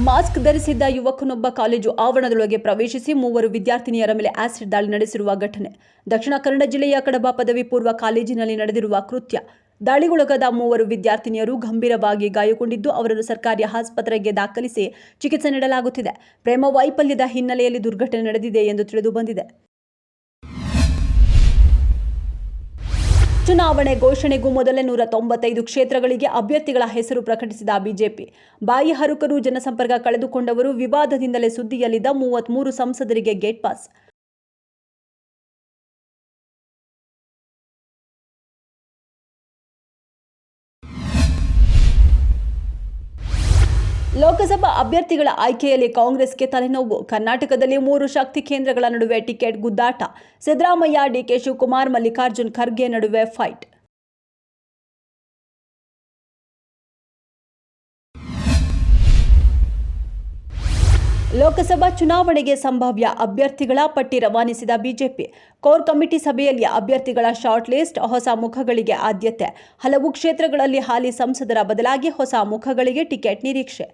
Mask ಧರಿಸಿದ್ದ ಯುವಕನೊಬ್ಬ college ಆವರಣದೊಳಗೆ ಪ್ರವೇಶಿಸಿ 3 ವಿದ್ಯಾರ್ಥಿನಿಯರ ಮೇಲೆ ಆಸಿಡ್ ದಾಳಿ ನಡೆಸಿರುವ ಘಟನೆ ದಕ್ಷಿಣ ಕನ್ನಡ ಜಿಲ್ಲೆಯ ಕಡಬ ಪದವಿ ಪೂರ್ವ ಕಾಲೇಜಿನಲ್ಲಿ ನಡೆದಿರುವ ಕೃತ್ಯ. ದಾಳಿಗೊಳಗಾದ 3 ವಿದ್ಯಾರ್ಥಿನಿಯರು ಗಂಭೀರವಾಗಿ ಗಾಯಗೊಂಡಿದ್ದು ಅವರನ್ನು ಸರ್ಕಾರಿ ಆಸ್ಪತ್ರೆಗೆ ದಾಖಲಿಸಿ ಚಿಕಿತ್ಸೆ ನೀಡಲಾಗುತ್ತಿದೆ. ಪ್ರೇಮ ವೈಫಲ್ಯದ ಹಿನ್ನೆಲೆಯಲ್ಲಿ ದುರ್ಘಟನೆ ನಡೆದಿದೆ ಎಂದು ತಿಳಿದು ಬಂದಿದೆ. ಚುನಾವಣೆ ಘೋಷಣೆಗೂ ಮೊದಲೇ 195 ಕ್ಷೇತ್ರಗಳಿಗೆ ಅಭ್ಯರ್ಥಿಗಳ ಹೆಸರು ಪ್ರಕಟಿಸಿದ ಬಿಜೆಪಿ. ಬಾಯಿ ಹರುಕರು, ಜನಸಂಪರ್ಕ ಕಳೆದುಕೊಂಡವರು, ವಿವಾದದಿಂದಲೇ ಸುದ್ದಿಯಲ್ಲಿದ್ದ 33 ಸಂಸದರಿಗೆ ಗೇಟ್ ಪಾಸ್. ಲೋಕಸಭಾ ಅಭ್ಯರ್ಥಿಗಳ ಆಯ್ಕೆಯಲ್ಲಿ ಕಾಂಗ್ರೆಸ್ಗೆ ತಲೆನೋವು. ಕರ್ನಾಟಕದಲ್ಲಿ 3 ಶಕ್ತಿ ಕೇಂದ್ರಗಳ ನಡುವೆ ಟಿಕೆಟ್ ಗುದ್ದಾಟ. ಸಿದ್ದರಾಮಯ್ಯ, ಡಿಕೆ ಶಿವಕುಮಾರ್, ಮಲ್ಲಿಕಾರ್ಜುನ್ ಖರ್ಗೆ ನಡುವೆ ಫೈಟ್. ಲೋಕಸಭಾ ಚುನಾವಣೆಗೆ ಸಂಭಾವ್ಯ ಅಭ್ಯರ್ಥಿಗಳ ಪಟ್ಟಿ ರವಾನಿಸಿದ ಬಿಜೆಪಿ. ಕೋರ್ ಕಮಿಟಿ ಸಭೆಯಲ್ಲಿ ಅಭ್ಯರ್ಥಿಗಳ ಶಾರ್ಟ್ ಲಿಸ್ಟ್. ಹೊಸ ಮುಖಗಳಿಗೆ ಆದ್ಯತೆ. ಹಲವು ಕ್ಷೇತ್ರಗಳಲ್ಲಿ ಹಾಲಿ ಸಂಸದರ ಬದಲಾಗಿ ಹೊಸ ಮುಖಗಳಿಗೆ ಟಿಕೆಟ್ ನಿರೀಕ್ಷೆ.